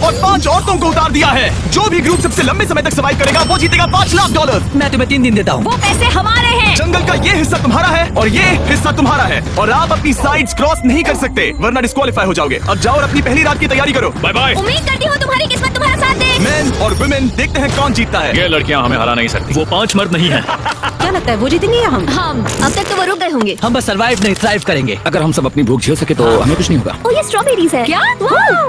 और 5 औरतों को उतार दिया है। जो भी ग्रुप सबसे लंबे समय तक सर्वाइव करेगा वो जीतेगा $5 लाख। मैं तुम्हें 3 दिन देता हूँ। वो पैसे हमारे हैं। जंगल का ये हिस्सा तुम्हारा है और ये हिस्सा तुम्हारा है और आप अपनी साइड्स क्रॉस नहीं कर सकते वरना डिस्क्वालीफाई हो जाओगे। अब जाओ और अपनी पहली रात की तैयारी करो। Bye bye. उम्मीद करती हूँ तुम्हारी किस्मत तुम्हारा साथ दे। मेन और वुमेन देखते हैं कौन जीतता है। ये लड़कियां हमें हरा नहीं सकती। वो 5 मर्द नहीं है। क्या लगता है वो जीतेंगे या हम? अब तक तो वो रुक गए होंगे। हम बस सर्वाइव नहीं थ्राइव करेंगे। अगर हम सब अपनी भूख झेल सके तो हमें कुछ नहीं होगा। ओ ये स्ट्रॉबेरीज है क्या?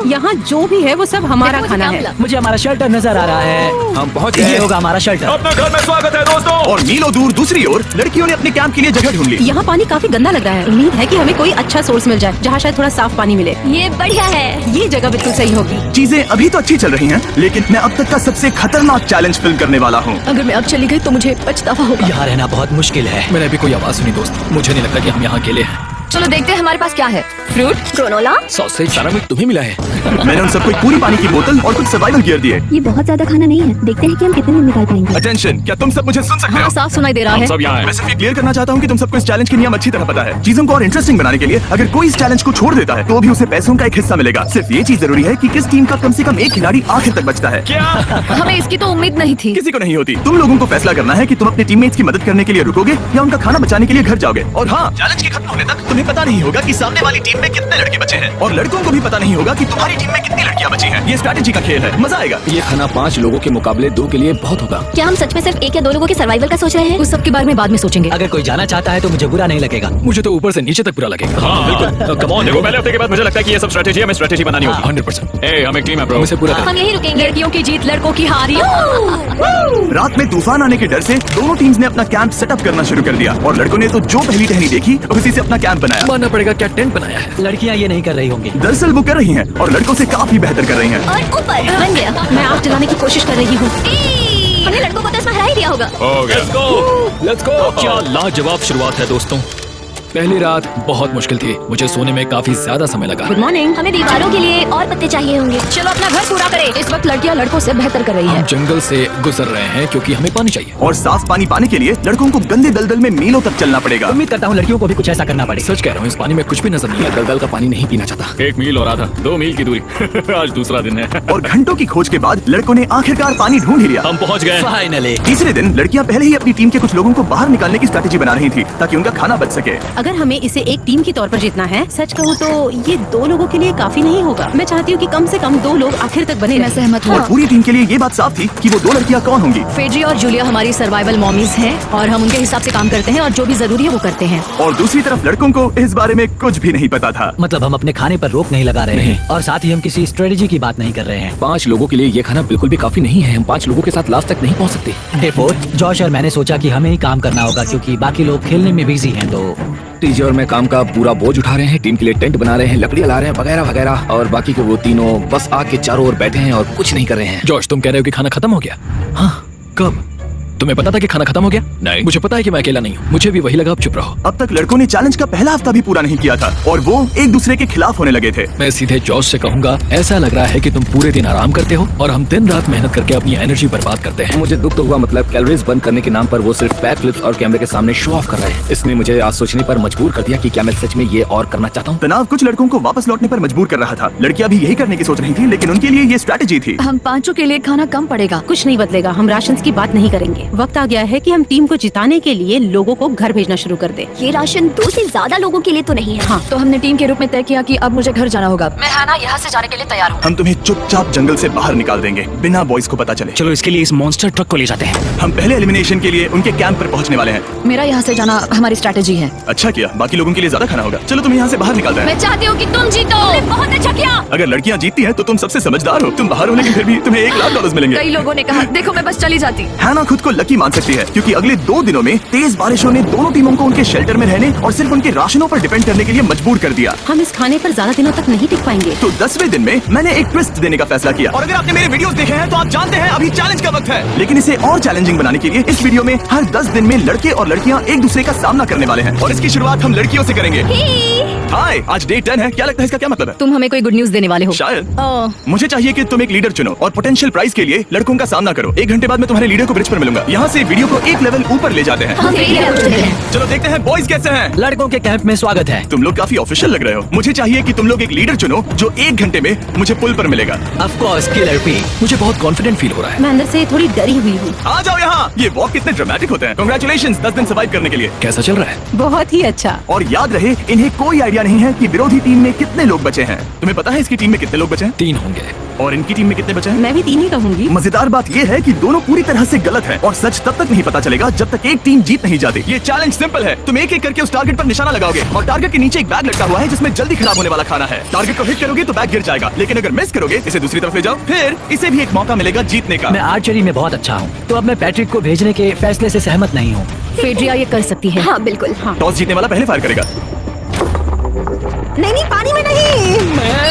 यहाँ जो भी है वो सब हमारा खाना है। मुझे हमारा शेल्टर नजर आ रहा है। हम पहुँच ये गए। होगा हमारा शेल्टर। अपना घर में स्वागत है दोस्तों। और मीलों दूर दूसरी ओर लड़कियों ने अपने कैंप के लिए जगह ढूंढ ली। यहाँ पानी काफी गंदा लग रहा है। उम्मीद है कि हमें कोई अच्छा सोर्स मिल जाए जहाँ शायद थोड़ा साफ पानी मिले। ये बढ़िया है। ये जगह बिल्कुल सही होगी। चीजें अभी तो अच्छी चल रही हैं, लेकिन मैं अब तक का सबसे खतरनाक चैलेंज फिल्म करने वाला हूँ। अगर मैं अब चली गई तो मुझे पछतावा होगा। यहाँ रहना बहुत मुश्किल है। मैंने अभी कोई आवाज सुनी दोस्त। मुझे नहीं लगता कि हम यहाँ अकेले हैं। चलो देखते हैं हमारे पास क्या है। Fruit, granola. सॉसेज सारा मीट तुम्हें मिला है। मैंने उन सबको एक पूरी पानी की बोतल और कुछ सर्वाइवल गियर दिए। ये बहुत ज्यादा खाना नहीं है। देखते हैं कि हम कितने दिन निकाल पाएंगे। अटेंशन, क्या तुम सब मुझे सुन सकते हो? साफ सुनाई दे रहा हम है। सब यहाँ मैं हैं। सिर्फ ये क्लियर करना चाहता हूँ कि तुम सबको इस चैलेंज के नियम अच्छी तरह पता है। चीजों को और इंटरेस्टिंग बनाने के लिए अगर कोई इस चैलेंज को छोड़ देता है तो भी उसे पैसों का एक हिस्सा मिलेगा। सिर्फ ये चीज जरूरी है कि किस टीम का कम से कम एक खिलाड़ी आखिर तक बचता है। क्या? हमें इसकी तो उम्मीद नहीं थी। किसी को नहीं होती। तुम लोगों को फैसला करना है कि तुम अपने टीममेट्स की मदद करने के लिए रुकोगे या उनका खाना बचाने के लिए घर जाओगे। और हाँ, चैलेंज के खत्म होने तक तुम्हें पता नहीं होगा कि सामने वाली टीम में कितने लड़के बचे हैं और लड़कों को भी पता नहीं होगा कि तुम्हारी टीम में कितनी लड़कियां बची हैं। ये स्ट्रैटेजी का खेल है, मजा आएगा। ये खाना 5 लोगों के मुकाबले 2 के लिए बहुत होगा। क्या हम सच में सिर्फ 1 या 2 लोगों के सर्वाइवल का सोच रहे हैं? उस सब के बारे में बाद में सोचेंगे। अगर कोई जाना चाहता है तो मुझे बुरा नहीं लगेगा। मुझे तो ऊपर से नीचे तक बुरा लगेगा। हाँ बिल्कुल। कम ऑन, देखो पहले हफ्ते के बाद मुझे लगता है कि ये सब स्ट्रेटेजी हमें स्ट्रेटेजी बनानी होगी। 100%। ए, हम एक टीम है ब्रो। हम इसे पूरा हम यही रुकेंगे। लड़कियों की जीत, लड़कों की हार। रात में तूफान आने के डर से दोनों टीम्स ने अपना कैंप सेटअप करना शुरू कर दिया और लड़कों ने तो जो पहली टहनी देखी उसी से अपना कैंप बनाया। मानना पड़ेगा क्या टेंट बनाया है। लड़कियाँ ये नहीं कर रही होंगी। दरअसल वो कर रही हैं और लड़कों से काफी बेहतर कर रही हैं। और ऊपर बन गया। मैं आग जलाने की कोशिश कर रही हूँ। हमने लड़कों को तो इसमें हरा ही दिया होगा। हो गया। Let's go. क्या लाजवाब शुरुआत है दोस्तों। पहली रात बहुत मुश्किल थी। मुझे सोने में काफी ज्यादा समय लगा। Good morning. हमें दीवारों के लिए और पत्ते चाहिए होंगे। चलो अपना घर पूरा करें। इस वक्त लड़कियां लड़कों से बेहतर कर रही हम हैं। जंगल से गुजर रहे हैं क्योंकि हमें पानी चाहिए। और साफ पानी पाने के लिए लड़कों को गंदे दलदल में मीलों तक चलना पड़ेगा। उम्मीद करता हूँ लड़कियों को भी कुछ ऐसा करना पड़ेगा। सच कह रहा हूँ, इस पानी में कुछ भी नजर नहीं है। दलदल का पानी नहीं पीना चाहता। 1 मील और आधा, 2 मील की दूरी। आज दूसरा दिन है। और घंटों की खोज के बाद लड़कों ने आखिरकार पानी ढूंढ ही लिया। हम पहुँच गए। फाइनली। तीसरे दिन लड़कियां पहले ही अपनी टीम के कुछ लोगों को बाहर निकालने की स्ट्रैटेजी बना रही थी ताकि उनका खाना बच सके। अगर हमें इसे एक टीम के तौर पर जीतना है, सच कहूँ तो ये 2 लोगों के लिए काफी नहीं होगा। मैं चाहती हूँ कि कम से कम 2 लोग आखिर तक बने मैं रहें। सहमत और हूँ। पूरी टीम के लिए ये बात साफ थी कि वो 2 लड़कियां कौन होंगी। फेड्री और जूलिया हमारी सर्वाइवल मॉमीज हैं और हम उनके हिसाब से काम करते हैं और जो भी जरूरी है वो करते हैं। और दूसरी तरफ लड़कों को इस बारे में कुछ भी नहीं पता था। मतलब हम अपने खाने पर रोक नहीं लगा रहे हैं और साथ ही हम किसी स्ट्रेटेजी की बात नहीं कर रहे हैं। 5 लोगों के लिए ये खाना बिल्कुल भी काफी नहीं है। हम 5 लोगों के साथ लास्ट तक नहीं पहुँच सकते। डे 4, जॉश और मैंने सोचा कि हमें ही काम करना होगा क्योंकि बाकी लोग खेलने में बिजी हैं। तो टीजे और मैं काम का पूरा बोझ उठा रहे हैं। टीम के लिए टेंट बना रहे हैं, लकड़ियां ला रहे हैं, वगैरह वगैरह। और बाकी के वो तीनों बस आग के चारों ओर बैठे हैं और कुछ नहीं कर रहे हैं। जॉश, तुम कह रहे हो कि खाना खत्म हो गया? हाँ, कब? तुम्हें पता था कि खाना खत्म हो गया? नहीं। मुझे पता है कि मैं अकेला नहीं हूँ। मुझे भी वही लगा। अब चुप रहो। अब तक लड़कों ने चैलेंज का पहला हफ्ता भी पूरा नहीं किया था और वो एक दूसरे के खिलाफ होने लगे थे। मैं सीधे जॉश से कहूंगा, ऐसा लग रहा है कि तुम पूरे दिन आराम करते हो और हम दिन रात मेहनत करके अपनी एनर्जी बर्बाद करते हैं। मुझे दुख तो हुआ, मतलब कैलोरीज बर्न करने के नाम पर वो सिर्फ बैक फ्लिप्स और कैमरे के सामने शो ऑफ कर रहे हैं। इसने मुझे आज सोचने पर मजबूर कर दिया कि क्या मैं सच में ये और करना चाहता हूँ। तनाव कुछ लड़कों को वापस लौटने पर मजबूर कर रहा था। लड़कियां भी यही करने की सोच रही थी, लेकिन उनके लिए ये स्ट्रैटेजी थी। हम 5 के लिए खाना कम पड़ेगा। कुछ नहीं बदलेगा। हम राशन की बात नहीं करेंगे। वक्त आ गया है कि हम टीम को जिताने के लिए लोगों को घर भेजना शुरू कर दे। ये राशन 2 से ज्यादा लोगों के लिए तो नहीं है। हाँ, तो हमने टीम के रूप में तय किया कि अब मुझे घर जाना होगा। मैं हाना यहाँ से जाने के लिए तैयार हूँ। हम तुम्हें चुपचाप जंगल से बाहर निकाल देंगे बिना बॉयज को पता चले। चलो इसके लिए इस मॉन्स्टर ट्रक को ले जाते हैं। हम पहले एलिमिनेशन के लिए उनके कैंप पर पहुंचने वाले हैं। मेरा यहाँ से जाना हमारी स्ट्रैटेजी है। अच्छा किया, बाकी लोगों के लिए ज्यादा खाना होगा। चलो तुम्हें यहाँ से बाहर निकालते हैं। मैं चाहती हूँ कि तुम जीतो। बहुत अच्छा किया। अगर लड़कियां जीतती हैं तो तुम सबसे समझदार हो। तुम बाहर हो लेकिन फिर भी तुम्हें $1 लाख मिलेंगे। कई लोगों ने कहा देखो मैं बस चली जाती। हैना खुद को लकी मान सकती है क्योंकि अगले 2 दिनों में तेज बारिशों ने दोनों टीमों को उनके शेल्टर में रहने और सिर्फ उनके राशनों पर डिपेंड करने के लिए मजबूर कर दिया। हम इस खाने पर ज्यादा दिनों तक नहीं टिक पाएंगे। तो 10वें दिन में मैंने एक ट्विस्ट देने का फैसला किया। और अगर आपने मेरे वीडियोस देखे हैं तो आप जानते हैं अभी चैलेंज का वक्त है। लेकिन इसे और चैलेंजिंग बनाने के लिए इस वीडियो में हर 10 दिन में लड़के और लड़कियां एक दूसरे का सामना करने वाले हैं और इसकी शुरुआत हम लड़कियों से करेंगे। हाय, आज डे 10 है। क्या लगता है इसका क्या मतलब है? तुम हमें कोई गुड न्यूज देने वाले हो शायद। मुझे चाहिए कि तुम एक लीडर चुनो और पोटेंशियल प्राइज के लिए लड़कों का सामना करो। 1 घंटे बाद मैं तुम्हारे लीडर को ब्रिज पर मिलूंगा। यहाँ से वीडियो को एक लेवल ऊपर ले जाते हैं। हम फेलियर हो चुके हैं। चलो देखते हैं बॉयज कैसे हैं। लड़कों के कैंप में स्वागत है। तुम लोग काफी ऑफिशियल लग रहे हो। मुझे चाहिए कि तुम लोग एक लीडर चुनो जो 1 घंटे में मुझे पुल पर मिलेगा। Of course killer P. मुझे बहुत कॉन्फिडेंट फील हो रहा है। मैं अंदर से थोड़ी डरी हुई हूँ। आ जाओ यहाँ। ये वॉक कितने ड्रामेटिक होते हैं। कांग्रेचुलेशंस 10 दिन सर्वाइव करने के लिए। कैसा चल रहा है? बहुत ही अच्छा। और याद रहे इन्हें कोई आइडिया नहीं है कि विरोधी टीम में कितने लोग बचे हैं। तुम्हें पता है इसकी टीम में कितने लोग बचे हैं? 3 होंगे। और इनकी टीम में कितने बचे हैं? मैं भी 3 ही कहूंगी। मजेदार बात ये है कि दोनों पूरी तरह से गलत है और सच तब तक नहीं पता चलेगा जब तक एक टीम जीत नहीं जाती। ये चैलेंज सिंपल है। तुम एक एक करके उस टारगेट पर निशाना लगाओगे और टारगेट के नीचे एक बैग लटका हुआ है जिसमें जल्दी खराब होने वाला खाना है। टारगेट को हिट करोगे तो बैग गिर जाएगा, लेकिन अगर मिस करोगे इसे दूसरी तरफ ले जाओ, फिर इसे भी एक मौका मिलेगा जीतने का। मैं आर्चरी में बहुत अच्छा हूँ, तो अब मैं पैट्रिक को भेजने के फैसले से सहमत नहीं हूँ। फेड्रिया ये कर सकती है। हाँ बिल्कुल। हाँ। टॉस जीतने वाला पहले फायर करेगा। नहीं पानी में नहीं।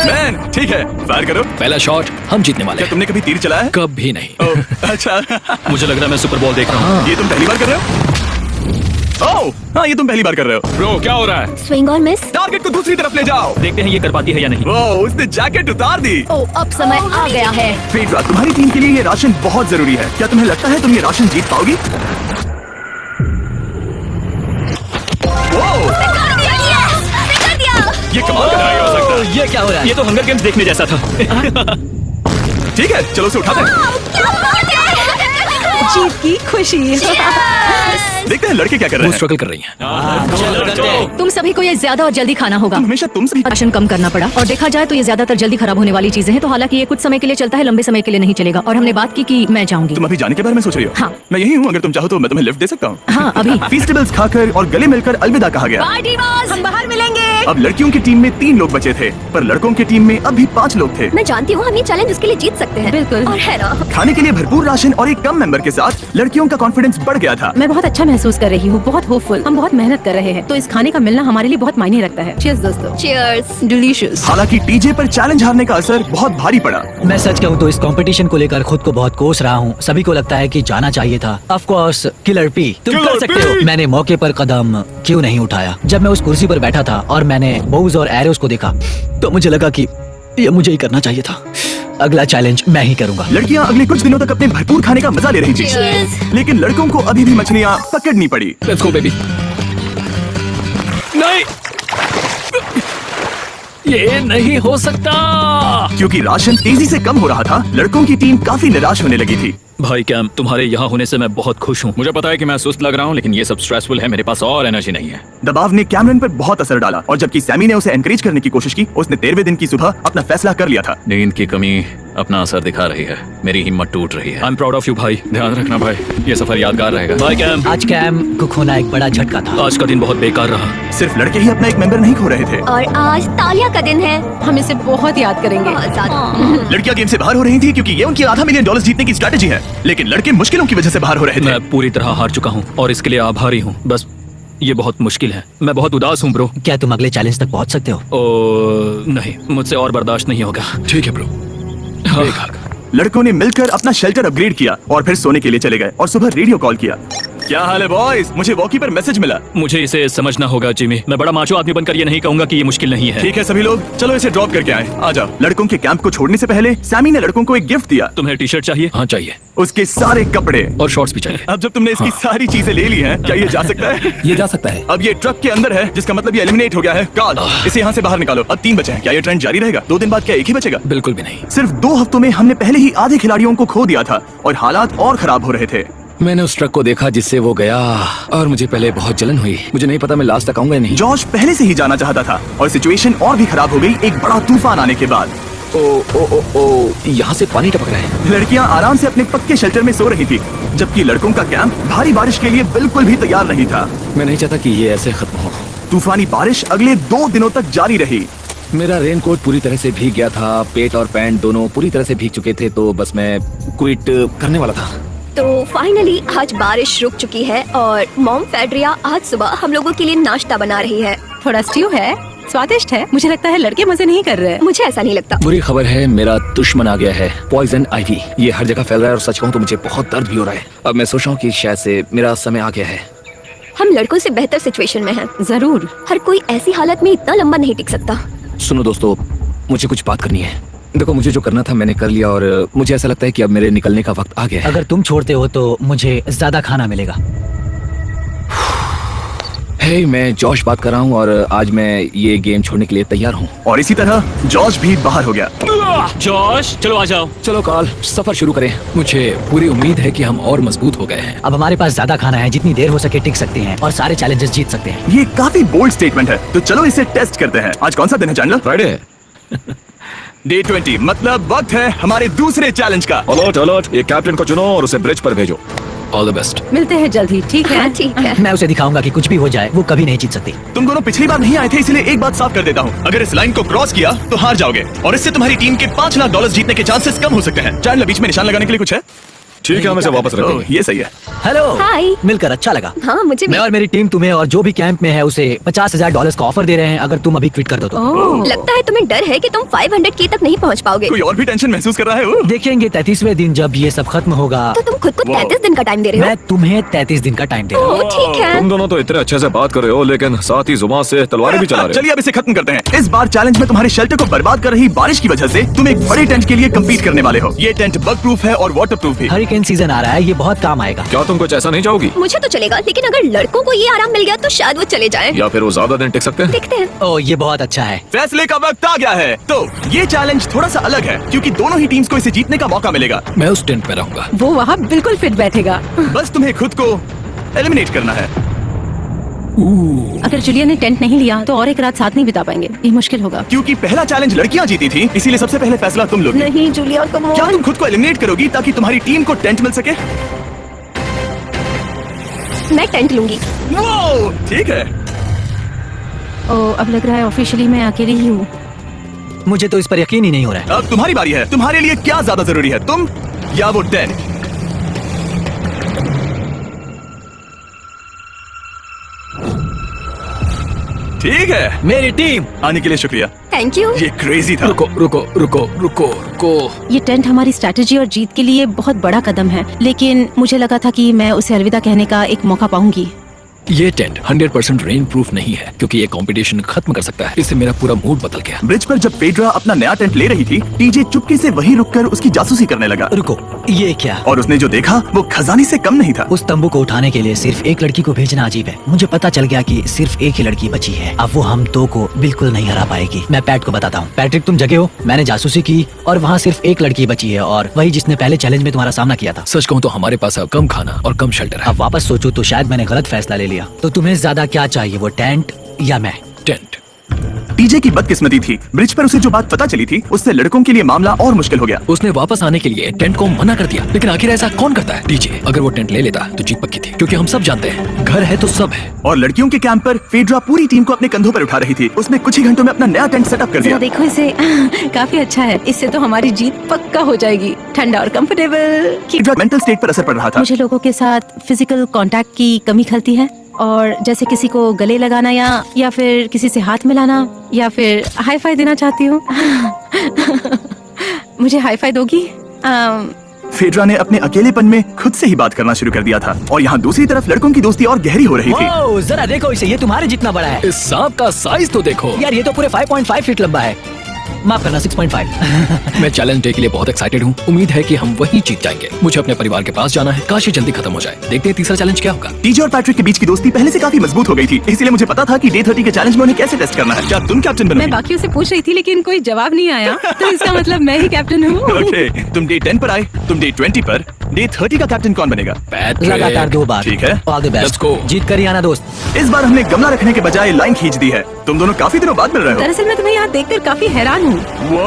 मैन ठीक है, फायर करो। पहला शॉट हम जीतने वाले क्या हैं। तुमने कभी तीर चलाया है? कभी नहीं। ओह, अच्छा। मुझे लग रहा है मैं सुपर बॉल देख रहा हूँ। ये तुम पहली बार कर रहे हो? ओह, हाँ ये तुम पहली बार कर रहे हो। ब्रो क्या हो रहा है? स्विंग और मिस। टारगेट को दूसरी तरफ ले जाओ। देखते हैं ये कर पाती है या नहीं। ओह, उसने जैकेट उतार दी। ओ अब समय आ गया है। फेड्रा, तुम्हारी टीम के लिए ये राशन बहुत जरूरी है। क्या तुम्हें लगता है तुम ये राशन जीत पाओगी? ओह, ये कमाल का नहीं हो सकता। तो ये क्या हो रहा है? ये तो हंगर गेम्स देखने जैसा था। ठीक है, चलो उसे उठाते हैं। जीत की खुशी। देखते हैं लड़के क्या कर वो रहे हैं। स्ट्रगल कर रही हैं। तुम सभी को ये ज्यादा और जल्दी खाना होगा। हमेशा तुम सभी राशन कम करना पड़ा और देखा जाए तो ये ज्यादातर जल्दी खराब होने वाली चीजें हैं। तो हालांकि ये कुछ समय के लिए चलता है, लंबे समय के लिए नहीं चलेगा। और हमने बात की कि मैं जाऊंगी। तुम अभी जाने के बारे में सोच रही हो? हाँ। मैं यही हूँ, अगर तुम चाहो तो मैं तुम्हें लिफ्ट दे सकता हूँ। हाँ अभी। फेस्टिवल्स खाकर और गले मिलकर अलविदा कहा गया। हम बाहर मिलेंगे। अब लड़कियों की टीम में 3 लोग बचे थे, पर लड़कों की टीम में अब भी 5 लोग थे। मैं जानती हूँ हम ये चैलेंज उसके लिए जीत सकते हैं। बिल्कुल। और है ना। खाने के लिए भरपूर राशन और एक कम मेंबर के साथ लड़कियों का कॉन्फिडेंस बढ़ गया था। मैं बहुत अच्छा महसूस कर रही हूँ, बहुत होपफुल। हम बहुत मेहनत कर रहे हैं, तो इस खाने का मिलना हमारे लिए बहुत मायने रखता है। चीयर्स दोस्तों। चीयर्स। डिलीशियस। हालांकि टीजे पर चैलेंज हारने का असर बहुत भारी पड़ा। मैं सच कहूँ तो इस कंपटीशन को लेकर खुद को बहुत कोस रहा हूँ। सभी को लगता है कि जाना चाहिए था। ऑफ कोर्स किलर पी, तुम Killer कर सकते P! हो। मैंने मौके पर कदम क्यों नहीं उठाया? जब मैं उस कुर्सी पर बैठा था और मैंने बोव्स और एरोस को देखा तो मुझे लगा कि ये मुझे ही करना चाहिए था। अगला चैलेंज मैं ही करूंगा। लड़कियां अगले कुछ दिनों तक अपने भरपूर खाने का मजा ले रही थी, Cheers! लेकिन लड़कों को अभी भी मछलियां पकड़नी पड़ी। Let's go baby. नहीं, ये नहीं हो सकता। क्योंकि राशन तेजी से कम हो रहा था, लड़कों की टीम काफी निराश होने लगी थी। भाई कैम, तुम्हारे यहाँ होने से मैं बहुत खुश हूँ। मुझे पता है कि मैं सुस्त लग रहा हूँ, लेकिन ये सब स्ट्रेसफुल है। मेरे पास और एनर्जी नहीं है। दबाव ने कैमरन पर बहुत असर डाला और जबकि सैमी ने उसे एनकरेज करने की कोशिश की, उसने 13वें दिन की सुबह अपना फैसला कर लिया था। नींद की कमी अपना असर दिखा रही है। मेरी हिम्मत टूट रही है। I am proud of you भाई। ध्यान रखना भाई, ये सफर यादगार रहेगा। Bye cam. आज कैम को खोना एक बड़ा झटका था। आज का दिन बहुत बेकार रहा। सिर्फ लड़के ही अपना एक मेंबर नहीं खो रहे थे। और आज तालिया का दिन है। हम इसे बहुत याद करेंगे। बहुत ज्यादा। लड़कियां गेम से बाहर हो रही थी क्योंकि ये उनकी $500 मिलियन जीतने की स्ट्रेटेजी है, लेकिन लड़के मुश्किलों की वजह से बाहर हो रहे थे। मैं पूरी तरह हार चुका हूँ और इसके लिए आभारी हूँ। बस ये बहुत मुश्किल है। मैं बहुत उदास हूँ ब्रो। क्या तुम अगले चैलेंज तक पहुंच सकते हो? ओ नहीं, मुझसे और बर्दाश्त नहीं होगा। ठीक है ब्रो। हाँ। लड़कों ने मिलकर अपना शेल्टर अपग्रेड किया और फिर सोने के लिए चले गए और सुबह रेडियो कॉल किया। क्या हाल है बॉयज? मुझे वॉकी पर मैसेज मिला। मुझे इसे समझना होगा जिमी। मैं बड़ा माचो आदमी बनकर ये नहीं कहूंगा कि ये मुश्किल नहीं है। ठीक है सभी लोग, चलो इसे ड्रॉप करके आए। आ जाओ। लड़कों के कैंप को छोड़ने से पहले सैमी ने लड़कों को एक गिफ्ट दिया। तुम्हें टी शर्ट चाहिए? हाँ चाहिए, उसके सारे कपड़े। और शॉर्ट्स भी चाहिए। अब जब तुमने इसकी सारी चीजें ले ली हैं, क्या ये जा सकता है? ये जा सकता है। अब ये ट्रक के अंदर है, जिसका मतलब ये एलिमिनेट हो गया है। कार्ल, इसे यहाँ से बाहर निकालो। अब 3 बचे हैं। क्या ये ट्रेंड जारी रहेगा? 2 दिन बाद क्या एक ही बचेगा? बिल्कुल भी नहीं। सिर्फ 2 हफ्तों में हमने पहले ही आधे खिलाड़ियों को खो दिया था और हालात और खराब हो रहे थे। मैंने उस ट्रक को देखा जिससे वो गया और मुझे पहले बहुत जलन हुई। मुझे नहीं पता मैं लास्ट तक आऊंगा या नहीं। जॉर्ज पहले से ही जाना चाहता था और सिचुएशन और भी खराब हो गई एक बड़ा तूफान आने के बाद। ओ ओ ओ ओ, यहाँ से पानी टपक रहा है। लड़कियां आराम से अपने पक्के शेल्टर में सो रही थी, जबकि लड़कों का कैंप भारी बारिश के लिए बिल्कुल भी तैयार नहीं था। मैं नहीं चाहता कि ये ऐसे खत्म हो। तूफानी बारिश अगले 2 दिनों तक जारी रही। मेरा रेनकोट पूरी तरह से भीग गया था, पेट और पैंट दोनों पूरी तरह से भीग चुके थे, तो बस मैं क्विट करने वाला था। तो फाइनली आज बारिश रुक चुकी है और मॉम फेड्रिया आज सुबह हम लोगों के लिए नाश्ता बना रही है। थोड़ा स्ट्यू है, स्वादिष्ट है। मुझे लगता है लड़के मजे नहीं कर रहे। मुझे ऐसा नहीं लगता। बुरी खबर है, मेरा दुश्मन आ गया है, पॉइजन आइवी। ये हर जगह फैल रहा है और सच कहूँ तो मुझे बहुत दर्द भी हो रहा है। अब मैं सोच रहा हूँ कि शायद से मेरा समय आ गया है। हम लड़कों से बेहतर सिचुएशन में हैं। जरूर। हर कोई ऐसी हालत में इतना लंबा नहीं टिक सकता। सुनो दोस्तों, मुझे कुछ बात करनी है। देखो, मुझे जो करना था मैंने कर लिया और मुझे ऐसा लगता है कि अब मेरे निकलने का वक्त आ गया है। अगर तुम छोड़ते हो तो मुझे ज्यादा खाना मिलेगा। हे, मैं जॉश बात कर रहा हूँ और आज मैं ये गेम छोड़ने के लिए तैयार हूँ। और इसी तरह जॉश भी बाहर हो गया। जॉश चलो आ जाओ। चलो कार्ल, सफर शुरू करें। मुझे पूरी उम्मीद है कि हम और मजबूत हो गए हैं। अब हमारे पास ज्यादा खाना है, जितनी देर हो सके टिक सकते हैं और सारे चैलेंजेस जीत सकते हैं। ये काफी बोल्ड स्टेटमेंट है, तो चलो इसे टेस्ट करते हैं। आज कौन सा दिन है चैंडलर? फ्राइडे। डे 20, मतलब वक्त है हमारे दूसरे चैलेंज का। अलर्ट अलर्ट, एक कैप्टन को चुनो और उसे ब्रिज पर भेजो। All the best. मिलते हैं जल्द ही, ठीक है? हाँ, ठीक है। मैं उसे दिखाऊंगा कि कुछ भी हो जाए वो कभी नहीं जीत सकती। तुम दोनों पिछली बार नहीं आए थे, इसलिए एक बात साफ कर देता हूँ। अगर इस लाइन को क्रॉस किया तो हार जाओगे और इससे तुम्हारी टीम के $5 लाख जीतने के चांसेस कम हो सकते हैं। चैंडलर, बीच में निशान लगाने के लिए कुछ है? ठीक है, हम इसे वापस रख ओह, देंगे। ये सही है। हेलो, हाय। मिलकर अच्छा लगा। हाँ, मुझे भी। मैं और मेरी टीम तुम्हें और जो भी कैंप में है उसे $50,000 का ऑफर दे रहे हैं अगर तुम अभी क्विट कर दो तो। ओह, लगता है तुम्हें डर है कि तुम 500K तक नहीं पहुंच पाओगे। कोई और भी टेंशन महसूस कर रहा है? ओह। देखेंगे 33वें दिन जब ये सब खत्म होगा। तो तुम खुद को वाह। 33 दिन का टाइम दे रहे मैं तुम्हें 33 दिन का टाइम दे रहा हूँ। हो। ठीक है। तुम दोनों तो इतने अच्छे से बात कर रहे हो, लेकिन साथ ही जुबान से तलवारें भी चला रहे हो। चलिए अब इसे खत्म करते हैं। इस बार चैलेंज में तुम्हारे शेल्टर को बर्बाद कर रही बारिश की वजह से तुम एक बड़े टेंट के लिए कम्पीट करने वाले हो। ये टेंट बग प्रूफ है और वाटर प्रूफ भी। हरिकेन सीजन आ रहा है, ये बहुत काम आएगा। क्या तुम कुछ ऐसा नहीं चाहोगी? मुझे तो चलेगा, लेकिन अगर लड़कों को ये आराम मिल गया तो शायद वो चले जाएं। या फिर वो ज्यादा दिन टिक सकते हैं? देखते हैं। ओह, ये बहुत अच्छा है। फैसले का वक्त आ गया है। तो ये चैलेंज थोड़ा सा अलग है क्योंकि दोनों ही टीम्स को इसे जीतने का मौका मिलेगा। मैं उस टेंट में रहूंगा। वो वहाँ बिल्कुल फिट बैठेगा। बस तुम्हें खुद को एलिमिनेट करना है। अगर जूलिया ने टेंट नहीं लिया तो और एक रात साथ नहीं बिता पाएंगे, ये मुश्किल होगा। क्योंकि पहला चैलेंज लड़कियां जीती थी, इसीलिए सबसे पहले फैसला तुम लोगी। नहीं जूलिया, कम क्या ऑन। तुम खुद को एलिमिनेट करोगी ताकि तुम्हारी टीम को टेंट मिल सके? मैं टेंट लूंगी। वो ठीक है। ओह, अब लग रहा है ऑफिशियली मैं अकेली ही हूँ। मुझे तो इस पर यकीन ही नहीं हो रहा है। अब तुम्हारी बारी है। तुम्हारे लिए क्या ज्यादा जरूरी है, तुम या वो टेंट? ठीक है, मेरी टीम आने के लिए शुक्रिया। Thank you. ये क्रेजी था। रुको रुको रुको रुको रुको। ये टेंट हमारी स्ट्रैटेजी और जीत के लिए बहुत बड़ा कदम है, लेकिन मुझे लगा था कि मैं उसे अलविदा कहने का एक मौका पाऊंगी। ये टेंट 100% रेन प्रूफ नहीं है क्योंकि ये कंपटीशन खत्म कर सकता है। इससे मेरा पूरा मूड बदल गया। ब्रिज पर जब पेड्रा अपना नया टेंट ले रही थी, टीजे चुपके से वहीं रुककर उसकी जासूसी करने लगा। रुको, ये क्या? और उसने जो देखा वो खजाने से कम नहीं था। उस तंबू को उठाने के लिए सिर्फ एक लड़की को भेजना अजीब है। मुझे पता चल गया कि सिर्फ एक ही लड़की बची है। अब वो हम दो को बिल्कुल नहीं हरा पाएगी। मैं पैट को बताता हूँ। पैट्रिक, तुम जगे हो? मैंने जासूसी की और वहाँ सिर्फ एक लड़की बची है और वही जिसने पहले चैलेंज में तुम्हारा सामना किया था। सच कहूँ तो हमारे पास अब कम खाना और कम शेल्टर है। अब वापस सोचो तो शायद मैंने गलत फैसला ले लिया। तो तुम्हें ज्यादा क्या चाहिए, वो टेंट या मैं? टेंट। टीजे की बदकिस्मती थी। ब्रिज पर उसे जो बात पता चली थी, उससे लड़कों के लिए मामला और मुश्किल हो गया। उसने वापस आने के लिए टेंट को मना कर दिया, लेकिन आखिर ऐसा कौन करता है? डीजे, अगर वो टेंट ले लेता तो जीत पक्की थी, क्योंकि हम सब जानते हैं घर है तो सब है। और लड़कियों के कैंप पर फेड्रा पूरी टीम को अपने कंधों पर उठा रही थी। उसने कुछ ही घंटों में अपना नया टेंट सेटअप कर जरा दिया। देखो इसे। काफी अच्छा है, इससे तो हमारी जीत पक्का हो जाएगी। ठंडा और कंफर्टेबल। फेड्रा मेंटल स्टेट पर असर पड़ रहा था। मुझे लोगों के साथ फिजिकल कांटेक्ट की कमी खलती है, और जैसे किसी को गले लगाना या फिर किसी से हाथ मिलाना या फिर हाई फाई देना चाहती हूँ। मुझे हाई फाई दोगी? फेड्रा ने अपने अकेलेपन में खुद से ही बात करना शुरू कर दिया था और यहाँ दूसरी तरफ लड़कों की दोस्ती और गहरी हो रही थी। ओह, जरा देखो इसे, ये तुम्हारे जितना बड़ा है। इस सांप का साइज तो देखो यार, ये तो पूरे 5.5 फीट लंबा है। माफ करना, 6.5। मैं चैलेंज डे के लिए बहुत एक्साइटेड हूँ। उम्मीद है कि हम वही जीत जाएंगे। मुझे अपने परिवार के पास जाना है। काश ये जल्दी खत्म हो जाए। देखते हैं तीसरा चैलेंज क्या होगा। टीजे और पैट्रिक के बीच की दोस्ती पहले से काफी मजबूत हो गई थी, इसलिए मुझे पता था कि डे 30 के चैलेंज में उन्हें कैसे टेस्ट करना है। क्या तुम कैप्टन मैं बनोगी? बाकियों से पूछ रही थी लेकिन कोई जवाब नहीं आया, तो इसका मतलब मैं ही कैप्टन हूँ। ओके, तुम डे 10 पर आए, तुम डे 20 पर। डे 30 का कैप्टन कौन बनेगा? लगातार 2 बार। ठीक है। All the Let's best. go। जीत कर ही आना दोस्त। इस बार हमने गमला रखने के बजाय लाइन खींच दी है। तुम दोनों काफी दिनों बाद मिल रहे हो। दरअसल मैं तुम्हें यहाँ देखकर काफी हैरान हूँ। वो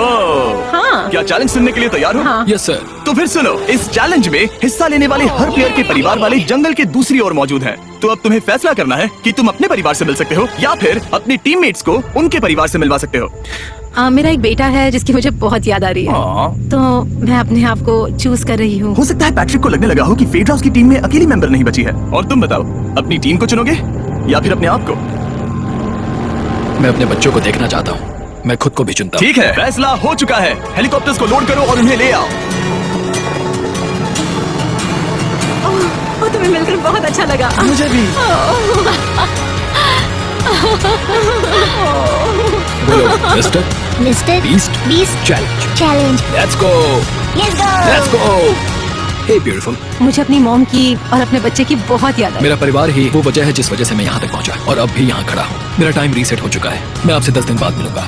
हाँ। क्या चैलेंज सुनने के लिए तैयार हो? हाँ। Yes sir. तो फिर सुनो, इस चैलेंज में हिस्सा लेने वाले हर प्लेयर के परिवार वाले जंगल के दूसरी ओर मौजूद हैं। तो अब तुम्हें फैसला करना है कि तुम अपने परिवार से मिल सकते हो या फिर अपने टीममेट्स को उनके परिवार से मिलवा सकते हो। मेरा एक बेटा है जिसकी मुझे बहुत याद आ रही है, तो मैं अपने आप को चूज कर रही हूँ। हो सकता है पैट्रिक को लगने लगा हो कि फेड्रा उसकी टीम में अकेली मेंबर नहीं बची है। और तुम बताओ, अपनी टीम को चुनोगे या फिर अपने आप को? मैं अपने बच्चों को देखना चाहता हूँ। मैं खुद को भी चुनता हूँ। ठीक है, फैसला हो चुका है। हेलीकॉप्टर्स को लोड करो और उन्हें ले आओ। तुम्हें मिलकर बहुत अच्छा लगा। मुझे भी। बोलो mister mister beast beast challenge. Challenge. Let's go let's go. Hey beautiful. मुझे अपनी मॉम की और अपने बच्चे की बहुत याद आई। मेरा परिवार ही वो वजह है जिस वजह से मैं यहाँ तक पहुँचा और अब भी यहाँ खड़ा हूँ। मेरा टाइम रीसेट हो चुका है। मैं आपसे 10 दिन बाद मिलूंगा।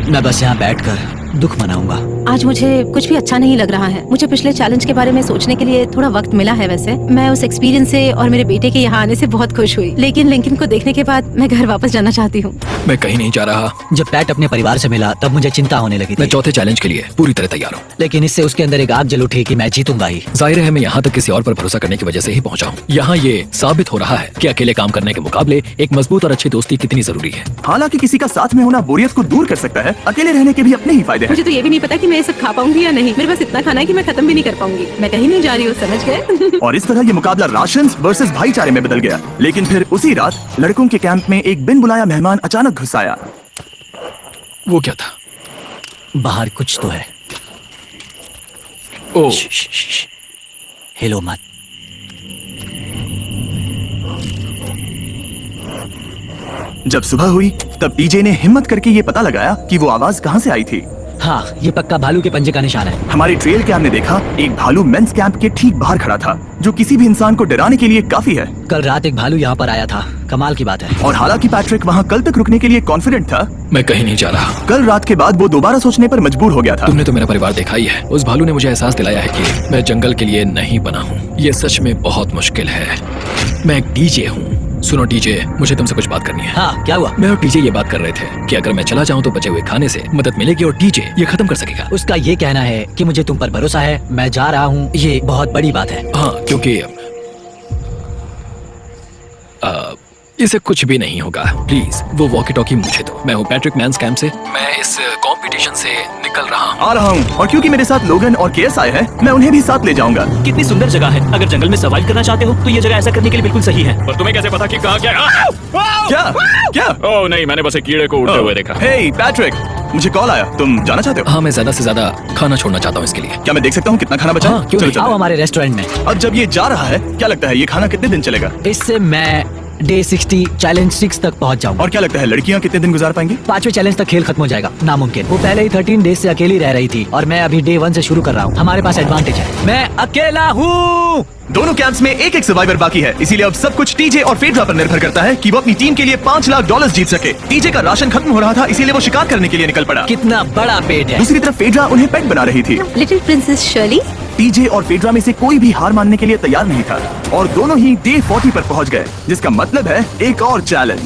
मैं बस यहाँ बैठकर दुख मनाऊंगा। आज मुझे कुछ भी अच्छा नहीं लग रहा है। मुझे पिछले चैलेंज के बारे में सोचने के लिए थोड़ा वक्त मिला है। वैसे मैं उस एक्सपीरियंस से और मेरे बेटे के यहाँ आने से बहुत खुश हुई, लेकिन लिंकन को देखने के बाद मैं घर वापस जाना चाहती हूँ। मैं कहीं नहीं जा रहा। जब पैट अपने परिवार से मिला तब मुझे चिंता होने लगी मैं थी, चौथे चैलेंज के लिए पूरी तरह तैयार हूँ। लेकिन इससे उसके अंदर एक आग जल उठी कि मैं जीतूंगा ही। जाहिर है मैं यहाँ तक किसी और पर भरोसा करने की वजह से ही पहुँचा हूँ। यहाँ ये साबित हो रहा है कि अकेले काम करने के मुकाबले एक मजबूत और अच्छी दोस्ती कितनी जरूरी है। हालांकि किसी का साथ में होना बोरियत को दूर कर सकता है, अकेले रहने के भी अपने ही फायदे हैं। मुझे तो ये भी नहीं पता कि मैं ये सब खा पाऊंगी या नहीं। मेरे पास इतना खाना है कि मैं खत्म भी नहीं कर पाऊंगी। मैं कहीं नहीं जा रही हूँ, समझ गए? और इस तरह ये मुकाबला राशन वर्सेस भाईचारे में बदल गया। लेकिन फिर उसी रात लड़कों के कैंप में एक बिन बुलाया मेहमान अचानक घुस आया। वो क्या था? बाहर कुछ तो है। ओ हिलो मत। जब सुबह हुई तब टीजे ने हिम्मत करके ये पता लगाया कि वो आवाज कहाँ से आई थी। हाँ, ये पक्का भालू के पंजे का निशान है। हमारी ट्रेल कैम ने देखा एक भालू मेंस कैंप के ठीक बाहर खड़ा था, जो किसी भी इंसान को डराने के लिए काफी है। कल रात एक भालू यहाँ पर आया था, कमाल की बात है। और हालांकि पैट्रिक वहाँ कल तक रुकने के लिए कॉन्फिडेंट था, मैं कहीं नहीं जा रहा। कल रात के बाद वो दोबारा सोचने पर मजबूर हो गया था। तुमने तो मेरा परिवार देखा ही है। उस भालू ने मुझे एहसास दिलाया है कि मैं जंगल के लिए नहीं बना हूँ। ये सच में बहुत मुश्किल है। मैं एक डीजे हूँ। सुनो डीजे, मुझे तुमसे कुछ बात करनी है। हाँ, क्या हुआ? मैं और टीजे ये बात कर रहे थे कि अगर मैं चला जाऊँ तो बचे हुए खाने से मदद मिलेगी और डीजे ये खत्म कर सकेगा। उसका ये कहना है कि मुझे तुम पर भरोसा है, मैं जा रहा हूँ, ये बहुत बड़ी बात है। हाँ, क्योंकि इसे कुछ भी नहीं होगा। प्लीज वो वॉकी टॉकी मुझे दो। मैं हूँ पैट्रिक मेंस कैंप से। मैं इस कंपटीशन से निकल रहा हूँ। आ रहा हूँ, और क्योंकि मेरे साथ लोगन और केएस आए हैं, मैं उन्हें भी साथ ले जाऊंगा। कितनी सुंदर जगह है। अगर जंगल में सर्वाइव करना चाहते हो तो ये जगह ऐसा करने के लिए बिल्कुल सही है। पर तुम्हें कैसे पता कि कहाँ क्या? क्या क्या? ओह नहीं, मैंने बस एक कीड़े को उड़ते हुए देखा। हे पैट्रिक, मुझे कॉल आया, तुम जाना चाहते हो? हाँ, मैं ज्यादा से ज्यादा खाना छोड़ना चाहता हूँ इसके लिए। क्या मैं देख सकता हूँ कितना खाना बचा? हाँ, क्यों चलो नहीं? चलो। आओ हमारे रेस्टोरेंट में। अब जब ये जा रहा है, क्या लगता है ये खाना कितने दिन चलेगा? इससे मैं डे 60 चैलेंज 6 तक पहुंच जाऊंगा। और क्या लगता है लड़कियाँ कितने दिन गुजार पाएंगी? 5वें चैलेंज तक खेल खत्म हो जाएगा, नामुमकिन। वो पहले ही 13 डेज से अकेली रह रही थी और मैं अभी डे 1 से शुरू कर रहा हूँ। हमारे पास एडवांटेज है, मैं अकेला हूँ। दोनों कैंप्स में एक एक सर्वाइवर बाकी है, इसीलिए अब सब कुछ टीजे और फेड्रा पर निर्भर करता है कि वो अपनी टीम के लिए $5 लाख जीत सके। टीजे का राशन खत्म हो रहा था, इसीलिए वो शिकार करने के लिए निकल पड़ा। कितना बड़ा पेट है। दूसरी तरफ फेड्रा उन्हें पेट बना रही थी। Little princess Shirley. टीजे और फेड्रा में से कोई भी हार मानने के लिए तैयार नहीं था और दोनों ही डे 40 पर पहुंच गए, जिसका मतलब है एक और चैलेंज।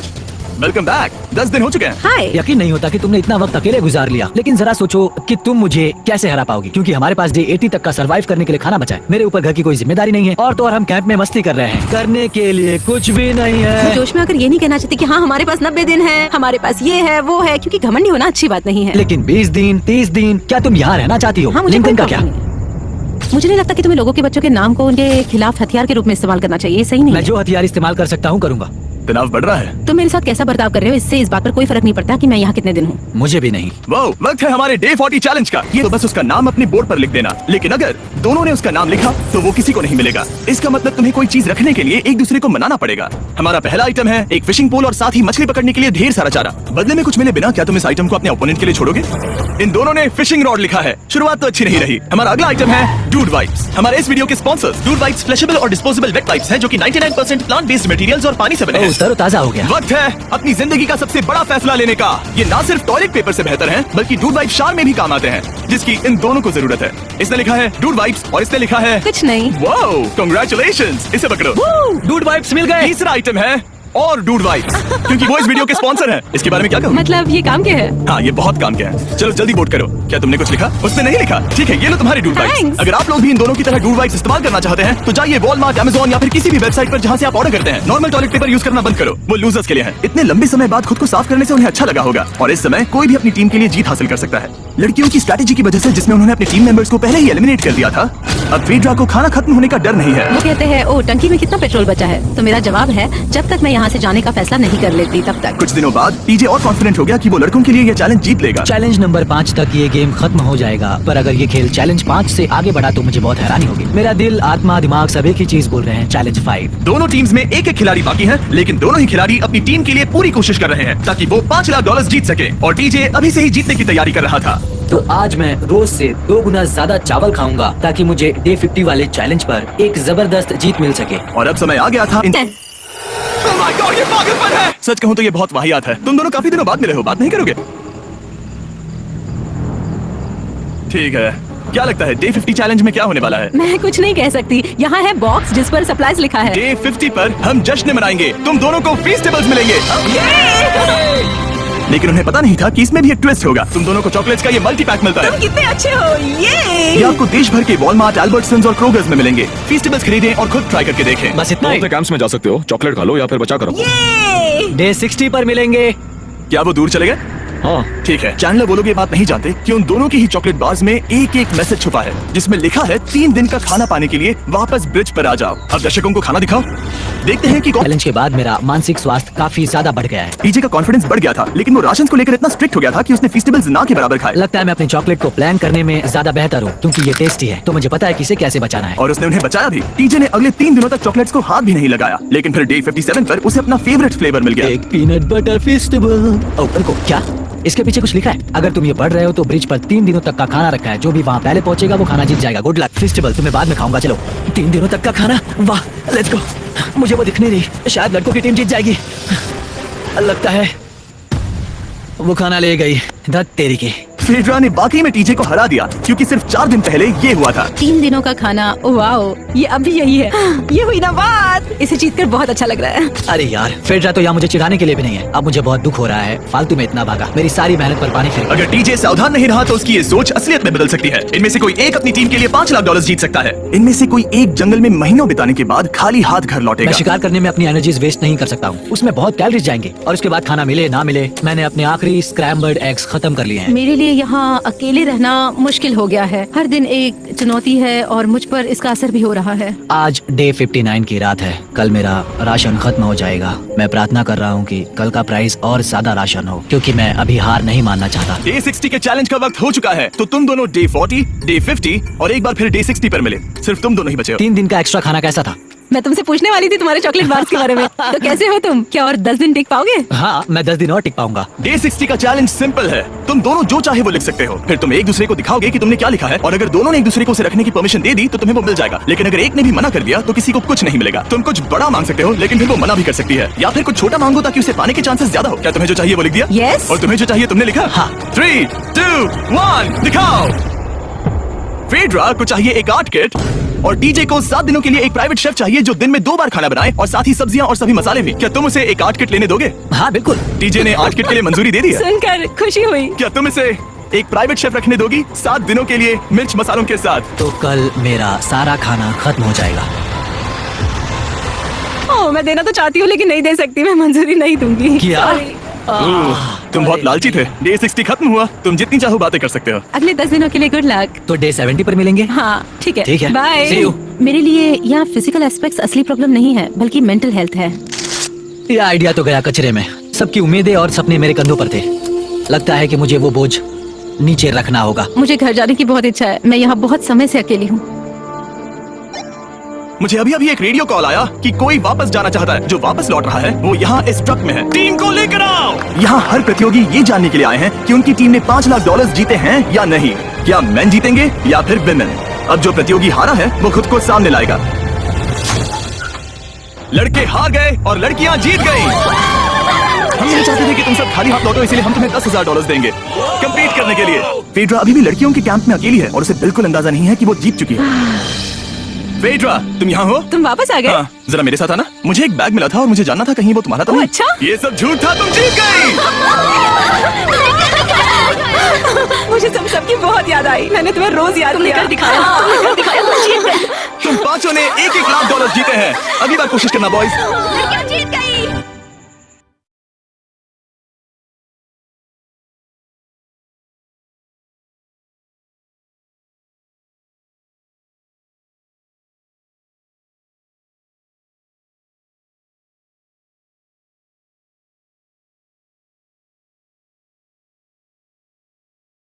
Welcome back. 10 दिन हो चुके हैं। हाय। यकीन नहीं होता कि तुमने इतना वक्त अकेले गुजार लिया, लेकिन जरा सोचो कि तुम मुझे कैसे हरा पाओगी, क्योंकि हमारे पास डे 80 तक का सरवाइव करने के लिए खाना बचा है। मेरे ऊपर घर की कोई जिम्मेदारी नहीं है और तो और हम कैंप में मस्ती कर रहे हैं, करने के लिए कुछ भी नहीं मैं है। जोश में आकर ये नहीं कहना चाहती कि हाँ हमारे पास 90 दिन है, हमारे पास ये है वो है, क्योंकि घमंडी होना अच्छी बात नहीं है। लेकिन 20 दिन 30 दिन, क्या तुम यहाँ रहना चाहती हो? हाँ, मुझे लिंकन कोई का क्या? प्रॉब्लम नहीं। मुझे नहीं लगता कि तुम्हें लोगों के बच्चों के नाम को उनके खिलाफ हथियार के रूप में इस्तेमाल करना चाहिए। ये सही नहीं मैं है। जो हथियार इस्तेमाल कर सकता हूँ करूंगा। तनाव बढ़ रहा है। तुम मेरे साथ कैसा बर्ताव कर रहे हो, इससे इस बात पर कोई फर्क नहीं पड़ता कि मैं यहाँ कितने दिन हूँ। मुझे भी नहीं। वो वक्त है हमारे डे 40 चैलेंज का। ये तो बस उसका नाम अपने बोर्ड पर लिख देना, लेकिन अगर दोनों ने उसका नाम लिखा तो वो किसी को नहीं मिलेगा। इसका मतलब तुम्हें कोई चीज रखने के लिए एक दूसरे को मनाना पड़ेगा। हमारा पहला आइटम है एक फिशिंग पोल और साथ ही मछली पकड़ने के लिए ढेर सारा चारा। बदले में कुछ मिले बिना क्या तुम इस आइटम को अपने ओपोनेंट के लिए छोड़ोगे? इन दोनों ने फिशिंग रॉड लिखा है। शुरुआत तो अच्छी नहीं रही। हमारा अगला आइटम है डूड वाइप्स। हमारे इस वीडियो के स्पॉन्सर्स डूड वाइप्स फ्लैशेबल और डिस्पोजेबल वेट वाइप्स हैं, जो कि 99% प्लांट बेस्ड मटेरियल्स और पानी से बने हैं। तरोताजा हो गया। वक्त है अपनी जिंदगी का सबसे बड़ा फैसला लेने का। ये ना सिर्फ टॉयलेट पेपर से बेहतर हैं, बल्कि डूड वाइप शार में भी काम आते हैं, जिसकी इन दोनों को जरूरत है। इसने लिखा है डूड वाइप्स और इसने लिखा है कुछ नहीं। Wow, congratulations. इसे पकड़ो। डूड वाइप्स मिल गए। तीसरा आइटम है और डूड वाइप्स, क्योंकि वो इस वीडियो के स्पॉन्सर हैं। इसके बारे में क्या कहूँ? मतलब ये काम क्या है? हाँ, ये बहुत काम क्या है। चलो जल्दी वोट करो। क्या तुमने कुछ लिखा? उसने नहीं लिखा। ठीक है, ये लो तुम्हारी डूड वाइप्स। Thanks. अगर आप लोग भी इन दोनों की तरह डूड वाइप्स इस्तेमाल करना चाहते हैं तो जाइए वॉलमार्ट, अमेज़न या फिर किसी भी वेबसाइट पर जहाँ से आप ऑर्डर करते हैं। नॉर्मल टॉयलेट पेपर यूज करना बंद करो, वो लूजर्स के लिए है। इतने लंबे समय बाद खुद को साफ करने से उन्हें अच्छा लगा होगा और इस समय कोई भी अपनी टीम के लिए जीत हासिल कर सकता है। लड़कियों की स्ट्रैटेजी की वजह से, जिसमें उन्होंने अपने टीम मेंबर्स को पहले ही एलिमिनेट कर दिया था, अब फेड्रा को खाना खत्म होने का डर नहीं है। वो कहते हैं ओ टंकी में कितना पेट्रोल बचा है, तो मेरा जवाब है जब तक मैं यहाँ से जाने का फैसला नहीं कर लेती तब तक। कुछ दिनों बाद टीजे और कॉन्फिडेंट हो गया कि वो लड़कों के लिए ये चैलेंज जीत लेगा। चैलेंज नंबर 5 तक ये गेम खत्म हो जाएगा, पर अगर ये खेल चैलेंज 5 से आगे बढ़ा तो मुझे बहुत हैरानी होगी। मेरा दिल, आत्मा, दिमाग सब एक ही चीज बोल रहे हैं, चैलेंज 5। दोनों टीम्स में एक एक खिलाड़ी बाकी है, लेकिन दोनों ही खिलाड़ी अपनी टीम के लिए पूरी कोशिश कर रहे हैं ताकि वो $5 लाख जीत सके। और टीजे अभी से ही जीतने की तैयारी कर रहा था। तो आज मैं रोज से 2 गुना ज्यादा चावल खाऊंगा ताकि मुझे डे 50 वाले चैलेंज पर एक जबरदस्त जीत मिल सके। और अब समय आ गया था Oh my God, ये पागलपन है। सच कहूँ तो ये बहुत वाहियात है। तुम दोनों काफी दिनों बाद मिले हो, बात नहीं करोगे? ठीक है, क्या लगता है डे 50 चैलेंज में क्या होने वाला है? मैं कुछ नहीं कह सकती। यहाँ है बॉक्स जिस पर सप्लाईज लिखा है। डे 50 पर हम जश्न मनाएंगे, तुम दोनों को फेस्टिवल्स मिलेंगे। लेकिन उन्हें पता नहीं था कि इसमें भी एक ट्विस्ट होगा। तुम दोनों को चॉकलेट्स का ये मल्टी पैक मिलता है। तुम कितने अच्छे हो, ये आपको देश भर के वॉलमार्ट, एल्बर्टसन्स और क्रोगर्स में मिलेंगे। फेस्टिवल्स खरीदें और खुद ट्राई करके देखें। बस इतना ही। अपने कैंप्स में जा सकते हो, चॉकलेट खा लो या फिर बचा करो। डे 60 पर मिलेंगे। क्या वो दूर चले गए? हाँ, ठीक है। चैनलर वो लोग ये बात नहीं जानते कि उन दोनों की ही चॉकलेट बार्स में एक एक मैसेज छुपा है, जिसमें लिखा है 3 दिन का खाना पाने के लिए वापस ब्रिज पर आ जाओ। अब दर्शकों को खाना दिखाओ, देखते हैं कि चैलेंज के बाद मेरा मानसिक स्वास्थ्य काफी ज्यादा बढ़ गया है। टीजे का कॉन्फिडेंस बढ़ गया था, लेकिन वो राशन को लेकर इतना स्ट्रिक्ट हो गया था कि उसने फेस्टिवल्स ना के बराबर खाए। लगता है मैं अपनी चॉकलेट को प्लान करने में ज्यादा बेहतर हूँ, क्योंकि ये टेस्टी है तो मुझे पता है कि इसे कैसे बचाना है। और उसने उन्हें बचाया भी। टीजे ने अगले 3 दिनों तक चॉकलेट्स को हाथ भी नहीं लगाया, लेकिन फिर डे 57 पर उसे अपना फेवरेट फ्लेवर मिल गया। एक पीनट बटर फेस्टिवल। ओह को क्या इसके पीछे कुछ लिखा है? अगर तुम ये पढ़ रहे हो तो ब्रिज पर 3 दिनों तक का खाना रखा है, जो भी वहाँ पहले पहुंचेगा वो खाना जीत जाएगा। Good luck. फेस्टिवल तुम्हें बाद में खाऊंगा। चलो 3 दिनों तक का खाना, वाह लेट्स गो। मुझे वो दिख नहीं रही, शायद लड़कों की टीम जीत जाएगी। लगता है वो खाना ले गई। धत तेरी की। फेड्रा ने वाकई में टीजे को हरा दिया, क्योंकि सिर्फ 4 दिन पहले ये हुआ था। 3 दिनों का खाना, वाओ, ये अभी यही है। ये हुई ना बात। इसे जीतकर बहुत अच्छा लग रहा है। अरे यार, फेड्रा तो यहाँ मुझे चिढ़ाने के लिए भी नहीं है। अब मुझे बहुत दुख हो रहा है, फालतू में इतना भागा, मेरी सारी मेहनत पर पानी फिर। अगर टीजे सावधान नहीं रहा तो उसकी ये सोच असलियत में बदल सकती है। इनमें से कोई एक अपनी टीम के लिए $5 लाख जीत सकता है। इनमें से कोई एक जंगल में महीनों बिताने के बाद खाली हाथ घर मैं लौटेगा। शिकार करने में अपनी एनर्जीज वेस्ट नहीं कर सकता हूँ, उसमें बहुत कैलोरीज जाएंगे और उसके बाद खाना मिले ना मिले, मैंने अपने आखिरी स्क्रैम्बल्ड एग्स खत्म कर लिए हैं। मेरे लिए यहाँ अकेले रहना मुश्किल हो गया है। हर दिन एक चुनौती है और मुझ पर इसका असर भी हो रहा है। आज डे 59 की रात है, कल मेरा राशन खत्म हो जाएगा। मैं प्रार्थना कर रहा हूँ कि कल का प्राइस और ज्यादा राशन हो, क्योंकि मैं अभी हार नहीं मानना चाहता। डे 60 के चैलेंज का वक्त हो चुका है, तो तुम दोनों डे 40, डे 50 और एक बार फिर डे 60 पर मिले। सिर्फ तुम दोनों ही बचे हो। 3 दिन का एक्स्ट्रा खाना कैसा था? मैं तुमसे पूछने वाली थी तुम्हारे चॉकलेट बार्स के बारे में। तो कैसे हो तुम? क्या और 10 दिन टिक पाओगे? हाँ, मैं 10 दिन और टिक पाऊंगा। डे 60 का चैलेंज सिंपल है, तुम दोनों जो चाहे वो लिख सकते हो। फिर तुम एक दूसरे को दिखाओगे कि तुमने क्या लिखा है, और अगर दोनों ने एक दूसरे को उसे रखने की परमिशन दे दी तो तुम्हें वो मिल जाएगा। लेकिन अगर एक ने भी मना कर दिया तो किसी को कुछ नहीं मिलेगा। तुम कुछ बड़ा मांग सकते हो, लेकिन फिर वो मना भी कर सकती है, या फिर कुछ छोटा मांगो ताकि उसे पाने के चांसेस ज्यादा हो। क्या तुम्हें जो चाहिए वो लिख दिया? Yes। और तुम्हें जो चाहिए तुमने लिखा? हाँ। 3, 2, 1 दिखाओ। फेड्रा को चाहिए एक आर्ट किट, और टीजे को 7 दिनों के लिए एक प्राइवेट शेफ चाहिए जो दिन में 2 बार खाना बनाए, और साथ ही सब्जियां और सभी मसाले भी। क्या तुम उसे एक आर्ट किट लेने दोगे? हाँ बिल्कुल। टीजे ने आर्ट किट के लिए मंजूरी दे दी है। सुनकर खुशी हुई। क्या तुम इसे एक प्राइवेट शेफ रखने दोगी 7 दिनों के लिए मिर्च मसालों के साथ? तो कल मेरा सारा खाना खत्म हो जाएगा। ओह, मैं देना तो चाहती हूँ लेकिन नहीं दे सकती। मैं मंजूरी नहीं दूंगी। क्या? तुम बहुत लालची थे। डे 60 खत्म हुआ, तुम जितनी चाहो बातें कर सकते हो। अगले 10 दिनों के लिए गुड लक। तो डे 70 पर मिलेंगे। हाँ ठीक है। ठीक है। बाय। See you। मेरे लिए यहाँ फिजिकल एस्पेक्ट्स असली प्रॉब्लम नहीं है, बल्कि मेंटल हेल्थ है। ये आइडिया तो गया कचरे में। सबकी उम्मीदें और सपने मेरे कंधों पर थे। लगता है कि मुझे वो बोझ नीचे रखना होगा। मुझे घर जाने की बहुत इच्छा है। मैं यहाँ बहुत समय से अकेली हूँ। मुझे अभी अभी एक रेडियो कॉल आया कि कोई वापस जाना चाहता है। जो वापस लौट रहा है वो यहाँ इस ट्रक में है। टीम को लेकर आओ। यहाँ हर प्रतियोगी ये जानने के लिए आए हैं कि उनकी टीम ने $5 लाख जीते हैं या नहीं। क्या मेन जीतेंगे या फिर विमेन? अब जो प्रतियोगी हारा है वो खुद को सामने लाएगा। लड़के हार गए और लड़कियां जीत गई। हम नहीं चाहते थे कि तुम सब खाली हाथ लौटो, इसलिए हम तुम्हें $10,000 देंगे कंप्लीट करने के लिए। फेड्रा अभी भी लड़कियों के कैंप में अकेली है और उसे बिल्कुल अंदाजा नहीं है कि वो जीत चुकी है। फेड्रा, तुम यहाँ हो? तुम वापस आ गए? हाँ, जरा मेरे साथ आना। मुझे एक बैग मिला था और मुझे जानना था कहीं वो तुम्हारा तो ओह, नहीं। अच्छा? ये सब झूठ था, तुम जीत गई। मुझे तुम सबकी बहुत याद आई। मैंने तुम्हें रोज याद किया। तुम पांचों ने $1-1 लाख जीते हैं। अगली बार कोशिश करना बॉयज। जीत गई।